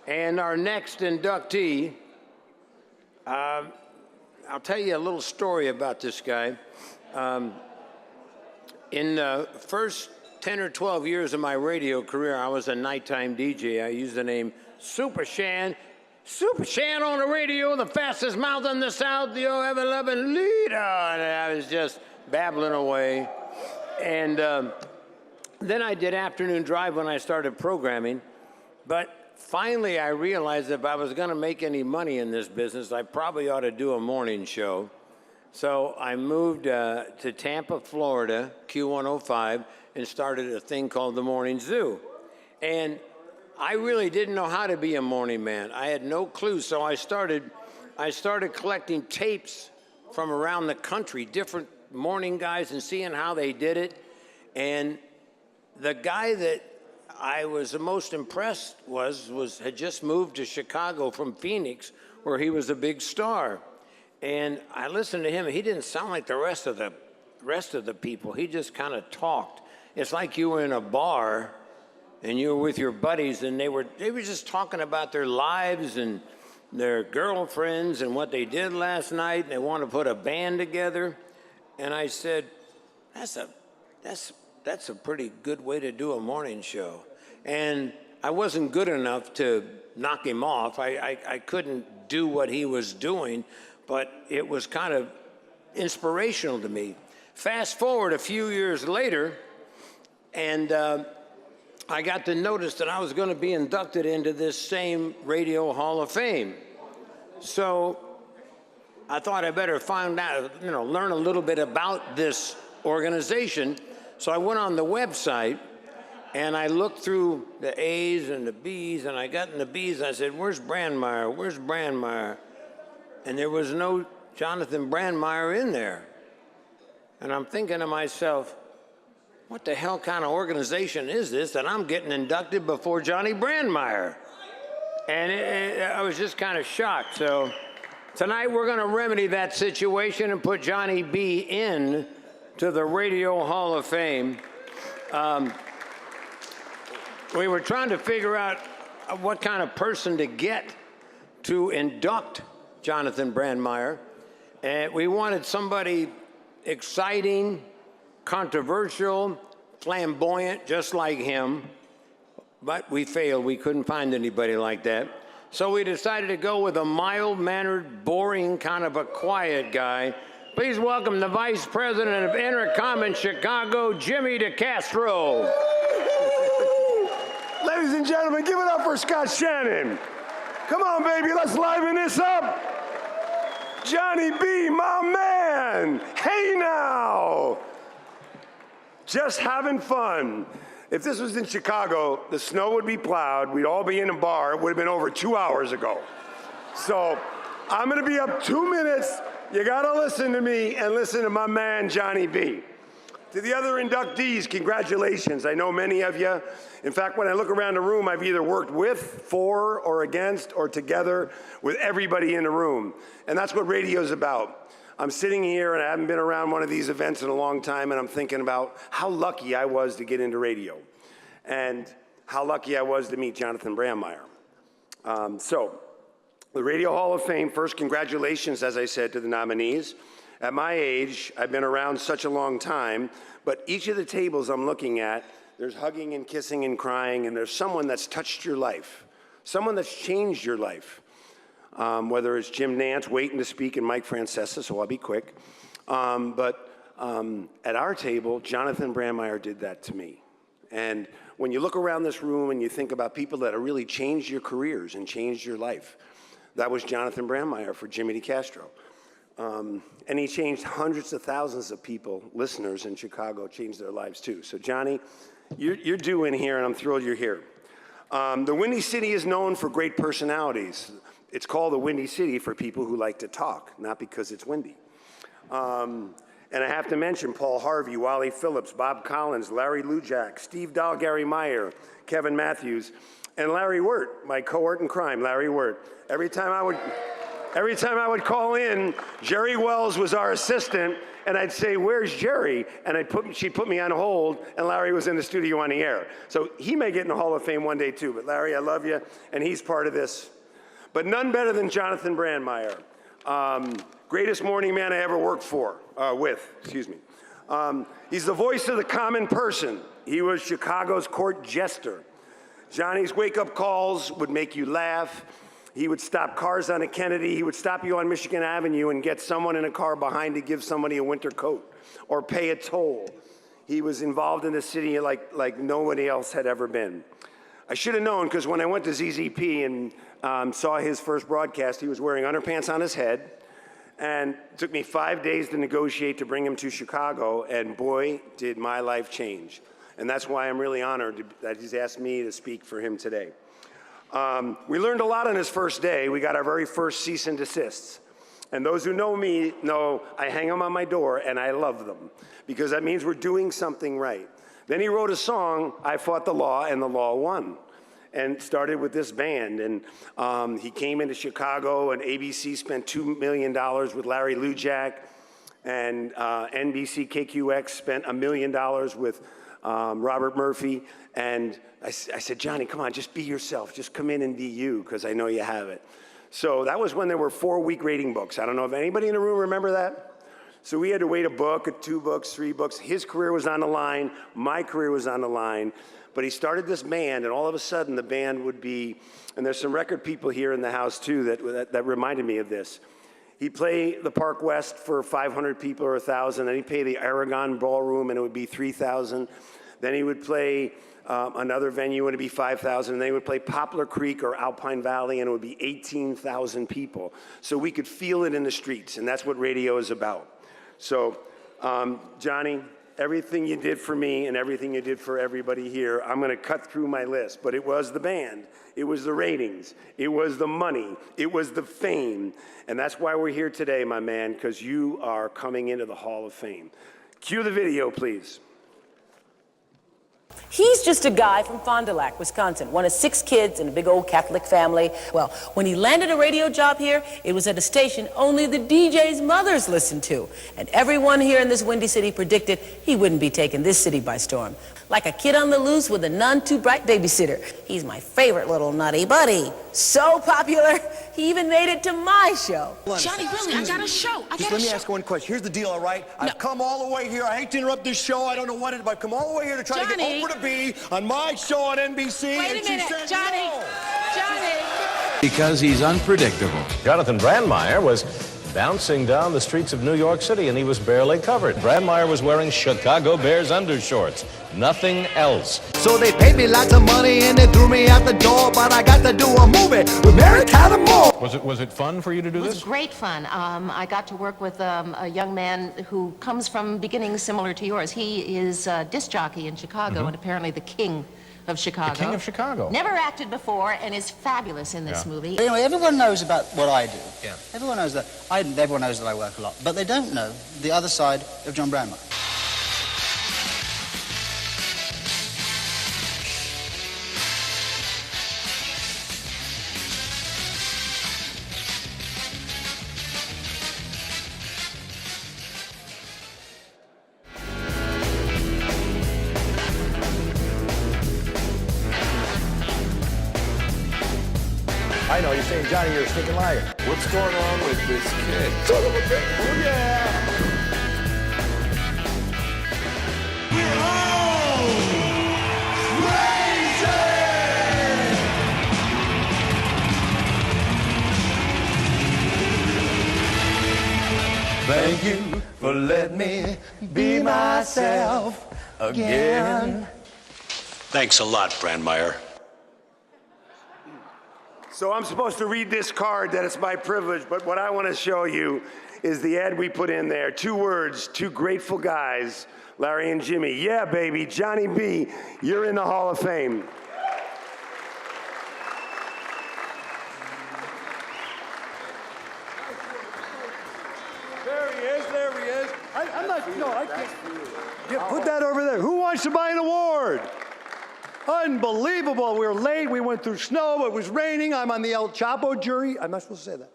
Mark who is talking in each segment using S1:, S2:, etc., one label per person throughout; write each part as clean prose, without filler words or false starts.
S1: And our next inductee, I'll tell you a little story about this guy. In the first 10 or 12 years of my radio career, I was a nighttime DJ. I used the name Super Shan. Super Shan on the radio, the fastest mouth in the South, the ever-loving leader. And I was just babbling away. And then I did afternoon drive when I started programming. But finally, I realized if I was going to make any money in this business, I probably ought to do a morning show. So I moved to Tampa, Florida, Q105, and started a thing called the Morning Zoo. And I really didn't know how to be a morning man. I had no clue, so I started collecting tapes from around the country, different morning guys, and seeing how they did it. And the guy that I was the most impressed had just moved to Chicago from Phoenix, where he was a big star. And I listened to him, and he didn't sound like the rest of the people. He just kind of talked. It's like you were in a bar and you were with your buddies, and they were just talking about their lives and their girlfriends and what they did last night, and they want to put a band together. And I said, that's a pretty good way to do a morning show. And I wasn't good enough to knock him off. I couldn't do what he was doing, but it was kind of inspirational to me. Fast forward a few years later, and I got to notice that I was going to be inducted into this same Radio Hall of Fame. So I thought I better find out, learn a little bit about this organization. So I went on the website, and I looked through the A's and the B's, and I got in the B's, and I said, where's Brandmeier? Where's Brandmeier? And there was no Jonathon Brandmeier in there. And I'm thinking to myself, what the hell kind of organization is this that I'm getting inducted before Johnny Brandmeier? And I was just kind of shocked. So tonight we're going to remedy that situation and put Johnny B in to the Radio Hall of Fame. We were trying to figure out what kind of person to get to induct Jonathon Brandmeier. And we wanted somebody exciting, controversial, flamboyant, just like him. But we failed. We couldn't find anybody like that. So we decided to go with a mild-mannered, boring, kind of a quiet guy. Please welcome the Vice President of Intercom in Chicago, Jimmy DeCastro.
S2: Ladies and gentlemen, give it up for Scott Shannon. Come on, baby, let's liven this up. Johnny B, my man. Hey now. Just having fun. If this was in Chicago, the snow would be plowed. We'd all be in a bar. It would have been over 2 hours ago. So I'm going to be up 2 minutes. You got to listen to me and listen to my man, Johnny B. To the other inductees, congratulations. I know many of you. In fact, when I look around the room, I've either worked with, for, or against, or together with everybody in the room. And that's what radio's about. I'm sitting here, and I haven't been around one of these events in a long time, and I'm thinking about how lucky I was to get into radio and how lucky I was to meet Jonathon Brandmeier. So, the Radio Hall of Fame, first, congratulations, as I said, to the nominees. At my age, I've been around such a long time, but each of the tables I'm looking at, there's hugging and kissing and crying, and there's someone that's touched your life, someone that's changed your life. Whether it's Jim Nance waiting to speak and Mike Francesa, so I'll be quick. But at our table, Jonathon Brandmeier did that to me. And when you look around this room and you think about people that have really changed your careers and changed your life, that was Jonathon Brandmeier for Jimmy DeCastro. And he changed hundreds of thousands of people, listeners in Chicago, changed their lives too. So Johnny, you're due in here, and I'm thrilled you're here. The Windy City is known for great personalities. It's called the Windy City for people who like to talk, not because it's windy. And I have to mention Paul Harvey, Wally Phillips, Bob Collins, Larry Lujak, Steve Dahl, Gary Meyer, Kevin Matthews, and Larry Wirt, my cohort in crime, Larry Wirt. Every time I would Every time I would call in, Jerry Wells was our assistant, and I'd say, "Where's Jerry?" And she'd put me on hold, and Larry was in the studio on the air. So he may get in the Hall of Fame one day too, but Larry, I love you, and he's part of this. But none better than Jonathon Brandmeier. Greatest morning man I ever worked with. He's the voice of the common person. He was Chicago's court jester. Johnny's wake-up calls would make you laugh. He would stop cars on a Kennedy. He would stop you on Michigan Avenue and get someone in a car behind to give somebody a winter coat or pay a toll. He was involved in the city like nobody else had ever been. I should have known, because when I went to ZZP and saw his first broadcast, he was wearing underpants on his head. And it took me 5 days to negotiate to bring him to Chicago, and boy, did my life change. And that's why I'm really honored that he's asked me to speak for him today. We learned a lot on his first day. We got our very first cease and desists. And those who know me know I hang them on my door, and I love them, because that means we're doing something right. Then he wrote a song, "I Fought the Law, and the Law Won," and started with this band. And he came into Chicago, and ABC spent $2 million with Larry Lujak, and NBC KQX spent $1 million with Robert Murphy. And I said, "Johnny, come on, just be yourself. Just come in and be you, because I know you have it." So that was when there were 4-week rating books. I don't know if anybody in the room remember that? So we had to wait a book, 2 books, 3 books. His career was on the line. My career was on the line. But he started this band, and all of a sudden the band would be, and there's some record people here in the house too that reminded me of this. He'd play the Park West for 500 people or 1,000, then he'd play the Aragon Ballroom, and it would be 3,000. Then he would play another venue, and it'd be 5,000. And then he would play Poplar Creek or Alpine Valley, and it would be 18,000 people. So we could feel it in the streets, and that's what radio is about. So, Johnny, everything you did for me and everything you did for everybody here, I'm going to cut through my list. But it was the band. It was the ratings. It was the money. It was the fame. And that's why we're here today, my man, because you are coming into the Hall of Fame. Cue the video, please.
S3: He's just a guy from Fond du Lac, Wisconsin, one of 6 kids in a big old Catholic family. Well, when he landed a radio job here, it was at a station only the DJ's mothers listened to. And everyone here in this windy city predicted he wouldn't be taking this city by storm. Like a kid on the loose with a none-too-bright babysitter. He's my favorite little nutty buddy. So popular, he even made it to my show.
S4: Johnny, really, I got a show.
S5: Just let me ask one question. Here's the deal, all right? I've come all the way here. I hate to interrupt this show. I don't know what it is, but I've come all the way here to try to get Oprah to be on my show on NBC.
S4: Wait a minute, Johnny.
S5: No.
S4: Johnny.
S6: Because he's unpredictable.
S7: Jonathon Brandmeier was bouncing down the streets of New York City, and he was barely covered. Brandmeier was wearing Chicago Bears undershorts, nothing else.
S8: So they paid me lots of money and they threw me out the door, but I got to do a movie with Mary Tyler Moore.
S7: Was it fun for you to do this?
S4: It was great fun. I got to work with a young man who comes from beginnings similar to yours. He is a disc jockey in Chicago and apparently the king of Chicago.
S7: The king of Chicago.
S4: Never acted before and is fabulous in this movie.
S9: Anyway, everyone knows about what I do. Yeah. Everyone knows that. Everyone knows that I work a lot, but they don't know the other side of John Brandmeier.
S5: I know, you're saying, Johnny, you're a stinking liar.
S6: What's going on with this kid?
S5: Son of a bitch. Oh, yeah. Thank you for letting me be myself again.
S10: Thanks a lot, Brandmeier.
S2: So I'm supposed to read this card that it's my privilege, but what I want to show you is the ad we put in there. 2 words, 2 grateful guys, Larry and Jimmy. Yeah, baby, Johnny B, you're in the Hall of Fame.
S5: There he is, there he is. I'm not, no, I can't. Yeah, put that over there. Who wants to buy an award? Unbelievable. We were late. We went through snow. It was raining. I'm on the El Chapo jury. I'm not supposed to say that.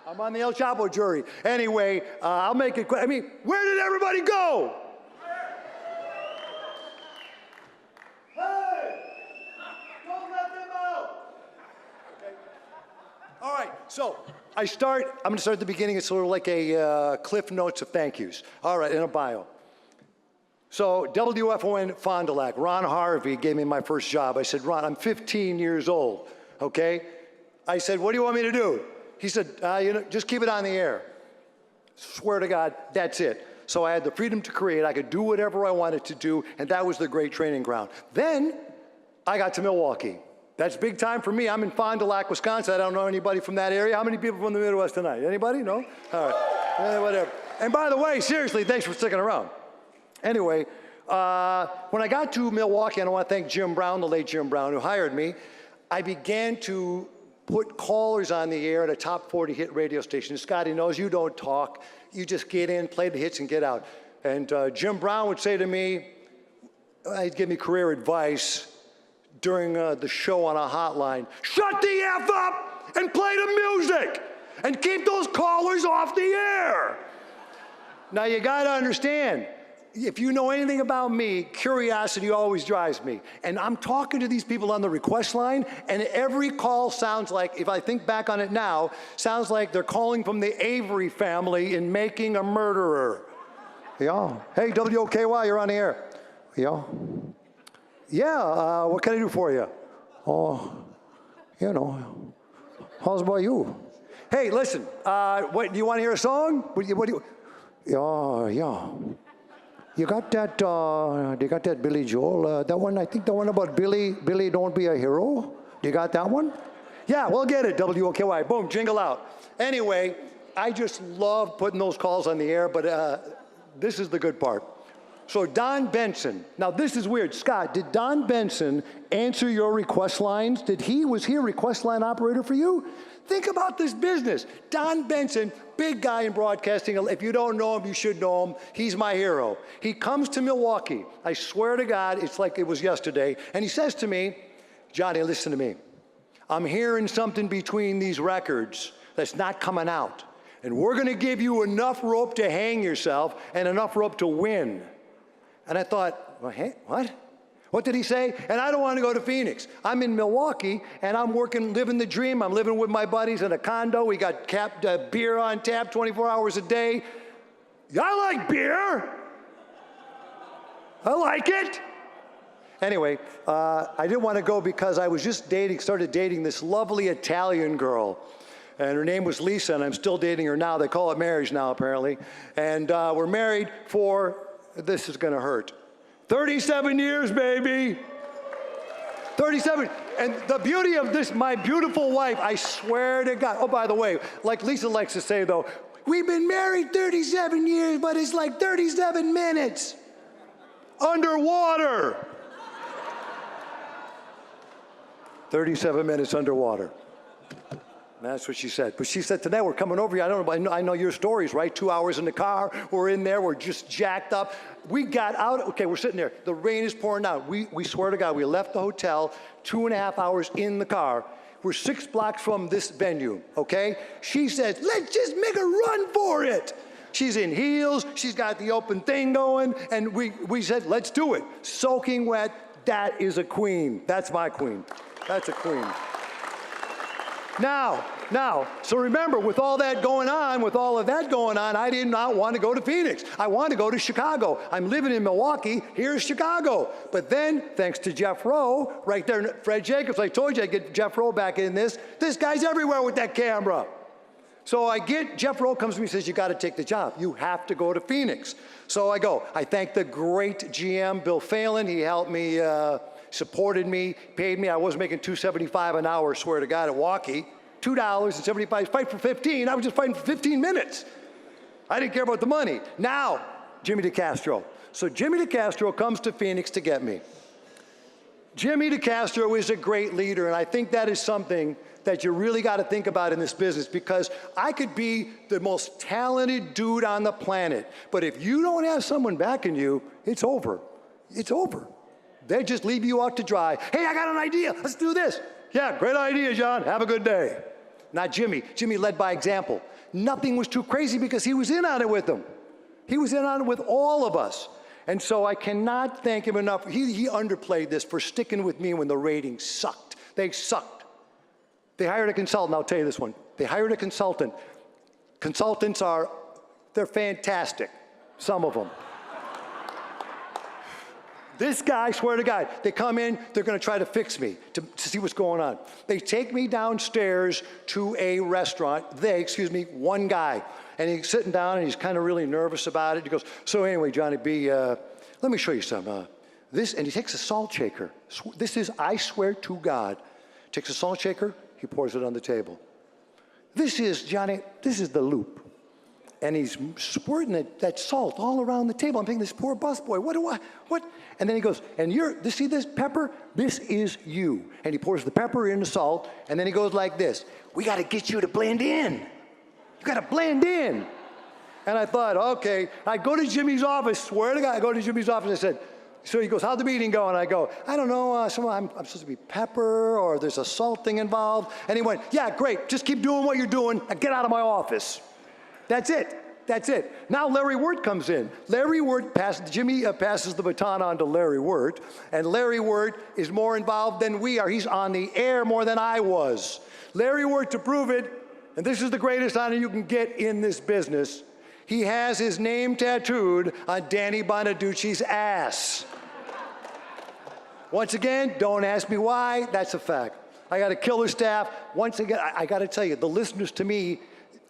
S11: I'm on the El Chapo jury. Anyway, I'll make it quick. I mean, where did everybody go? Hey! Don't let them out! Okay. All right, so I'm going to start at the beginning. It's sort of like a cliff notes of thank yous. All right, in a bio. So WFON Fond du Lac, Ron Harvey gave me my first job. I said, Ron, I'm 15 years old, okay? I said, what do you want me to do? He said, just keep it on the air. Swear to God, that's it. So I had the freedom to create. I could do whatever I wanted to do, and that was the great training ground. Then I got to Milwaukee. That's big time for me. I'm in Fond du Lac, Wisconsin. I don't know anybody from that area. How many people from the Midwest tonight? Anybody? No? All right. Whatever. And by the way, seriously, thanks for sticking around. Anyway, when I got to Milwaukee, and I want to thank Jim Brown, the late Jim Brown, who hired me, I began to put callers on the air at a top 40 hit radio station. Scotty knows you don't talk. You just get in, play the hits, and get out. And Jim Brown would say to me, he'd give me career advice during the show on a hotline, shut the F up and play the music and keep those callers off the air. Now you gotta understand, if you know anything about me, curiosity always drives me. And I'm talking to these people on the request line, and every call sounds like, if I think back on it now, sounds like they're calling from the Avery family in Making a Murderer. Yeah. Hey, WOKY, you're on the air. Yeah. Yeah, what can I do for you? Oh, how's about you? Hey, listen, what, do you want to hear a song? What do you, yeah. You got that Billy Joel, that one, I think the one about Billy, don't be a hero? You got that one? Yeah, we'll get it, WOKY, boom, jingle out. Anyway, I just love putting those calls on the air, but this is the good part. So Don Benson, now this is weird. Scott, did Don Benson answer your request lines? Was he a request line operator for you? Think about this business. Don Benson, big guy in broadcasting. If you don't know him, you should know him. He's my hero. He comes to Milwaukee. I swear to God, it's like it was yesterday. And he says to me, Johnny, listen to me. I'm hearing something between these records that's not coming out. And we're going to give you enough rope to hang yourself and enough rope to win. And I thought, well, hey, what? What did he say? And I don't want to go to Phoenix. I'm in Milwaukee, and I'm living the dream. I'm living with my buddies in a condo. We got beer on tap 24 hours a day. I like beer. I like it. Anyway, I didn't want to go because I was just started dating this lovely Italian girl. And her name was Lisa, and I'm still dating her now. They call it marriage now, apparently. And we're married for, this is going to hurt, 37 years, baby. 37. And the beauty of this, my beautiful wife, I swear to God. Oh, by the way, like Lisa likes to say, though, we've been married 37 years, but it's like 37 minutes underwater. 37 minutes underwater. That's what she said. But she said, tonight we're coming over here. I know your stories, right? 2 hours in the car. We're in there. We're just jacked up. We got out. Okay, we're sitting there. The rain is pouring down. We swear to God, we left the hotel 2.5 hours in the car. We're 6 blocks from this venue, okay? She says, let's just make a run for it. She's in heels. She's got the open thing going. And we said, let's do it. Soaking wet. That is a queen. That's my queen. That's a queen. Now, so remember, with all of that going on, I did not want to go to Phoenix. I wanted to go to Chicago. I'm living in Milwaukee. Here's Chicago. But then, thanks to Jeff Rowe, right there, Fred Jacobs, I told you I'd get Jeff Rowe back in this. This guy's everywhere with that camera. So Jeff Rowe comes to me and says, you got to take the job. You have to go to Phoenix. So I go. I thank the great GM, Bill Phelan. He helped me, supported me, paid me. I was making $2.75 an hour, swear to God, at Walkie. $2.75, fight for 15. I was just fighting for 15 minutes. I didn't care about the money. Now, Jimmy DeCastro. So Jimmy DeCastro comes to Phoenix to get me. Jimmy DeCastro is a great leader, and I think that is something that you really got to think about in this business, because I could be the most talented dude on the planet, but if you don't have someone backing you, it's over. It's over. They just leave you out to dry. Hey, I got an idea. Let's do this. Yeah, great idea, John. Have a good day. Not Jimmy. Jimmy led by example. nothing was too crazy because he was in on it with them. He was in on it with all of us. And so I cannot thank him enough. He underplayed this for sticking with me when the ratings sucked. They sucked. They hired a consultant. I'll tell you this one. They hired a consultant. Consultants they're fantastic, some of them. This guy, I swear to God, they come in, they're going to try to fix me to see what's going on. They take me downstairs to a restaurant. One guy. And he's sitting down and he's kind of really nervous about it. He goes, so anyway, Johnny B, let me show you something. And he takes a salt shaker. This is, I swear to God, takes a salt shaker, he pours it on the table. This is the loop. And he's squirting that salt all around the table. I'm thinking, this poor busboy, what? And then he goes, see this pepper? This is you. And he pours the pepper in the salt, and then he goes like this. We got to get you to blend in. You got to blend in. And I thought, okay. I go to Jimmy's office, swear to God, I go to Jimmy's office, I said, so he goes, how'd the meeting go? And I go, I don't know, I'm supposed to be pepper, or there's a salt thing involved. And he went, yeah, great, just keep doing what you're doing, and get out of my office. That's it. Now Larry Wirt comes in. Jimmy passes the baton on to Larry Wirt, and Larry Wirt is more involved than we are. He's on the air more than I was. Larry Wirt, to prove it, and this is the greatest honor you can get in this business, he has his name tattooed on Danny Bonaducci's ass. Once again, don't ask me why, that's a fact. I got a killer staff. Once again, I got to tell you, the listeners to me,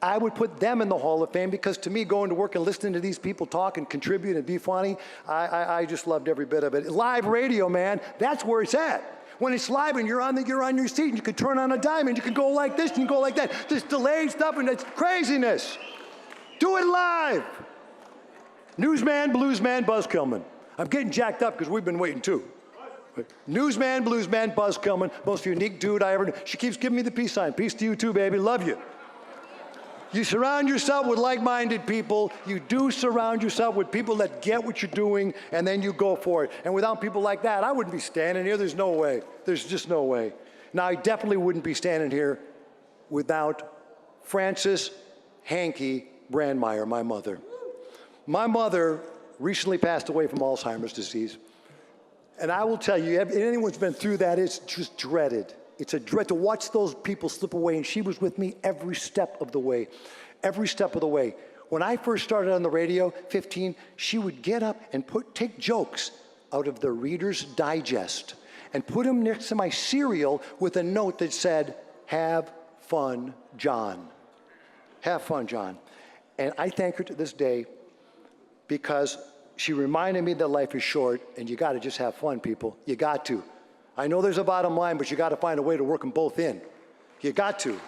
S11: I would put them in the Hall of Fame because to me, going to work and listening to these people talk and contribute and be funny, I just loved every bit of it. Live radio, man, that's where it's at. When it's live and you're on your seat and you can turn on a dime and you can go like this and you can go like that. This delayed stuff and it's craziness. Do it live. Newsman, bluesman, Buzz Killman. I'm getting jacked up because we've been waiting too. Newsman, bluesman, Buzz Killman, most unique dude I ever knew. She keeps giving me the peace sign. Peace to you too, baby. Love you. You surround yourself with like-minded people. You do surround yourself with people that get what you're doing, and then you go for it. And without people like that, I wouldn't be standing here. There's no way. There's just no way. Now, I definitely wouldn't be standing here without Frances Hankey Brandmeier, my mother. My mother recently passed away from Alzheimer's disease. And I will tell you, if anyone's been through that, it's just dreaded. It's a dread to watch those people slip away, and she was with me every step of the way. Every step of the way. When I first started on the radio, 15, she would get up and take jokes out of the Reader's Digest and put them next to my cereal with a note that said, have fun, John. Have fun, John. And I thank her to this day because she reminded me that life is short, and you got to just have fun, people. You got to. I know there's a bottom line, but you got to find a way to work them both in. You got to. You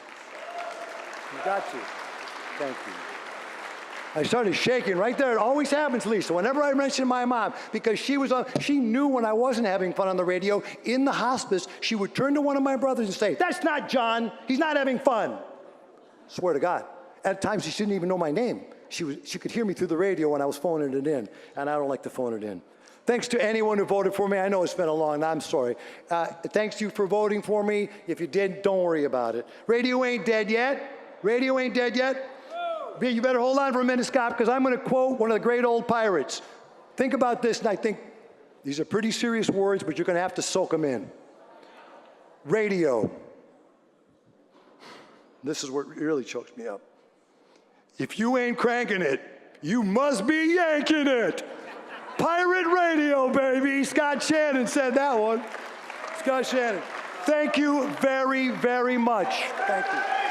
S11: got to. Thank you. I started shaking right there. It always happens, Lisa, whenever I mention my mom, because she knew when I wasn't having fun on the radio, in the hospice, she would turn to one of my brothers and say, that's not John. He's not having fun. Swear to God. At times, she didn't even know my name. She could hear me through the radio when I was phoning it in, and I don't like to phone it in. Thanks to anyone who voted for me. I know it's been a long time. I'm sorry. Thanks to you for voting for me. If you did, don't worry about it. Radio ain't dead yet. Radio ain't dead yet. You better hold on for a minute, Scott, because I'm going to quote one of the great old pirates. Think about this, and I think these are pretty serious words, but you're going to have to soak them in. Radio. This is what really chokes me up. If you ain't cranking it, you must be yanking it. Pirate radio, baby. Scott Shannon said that one. Scott Shannon. Thank you very, very much. Thank you.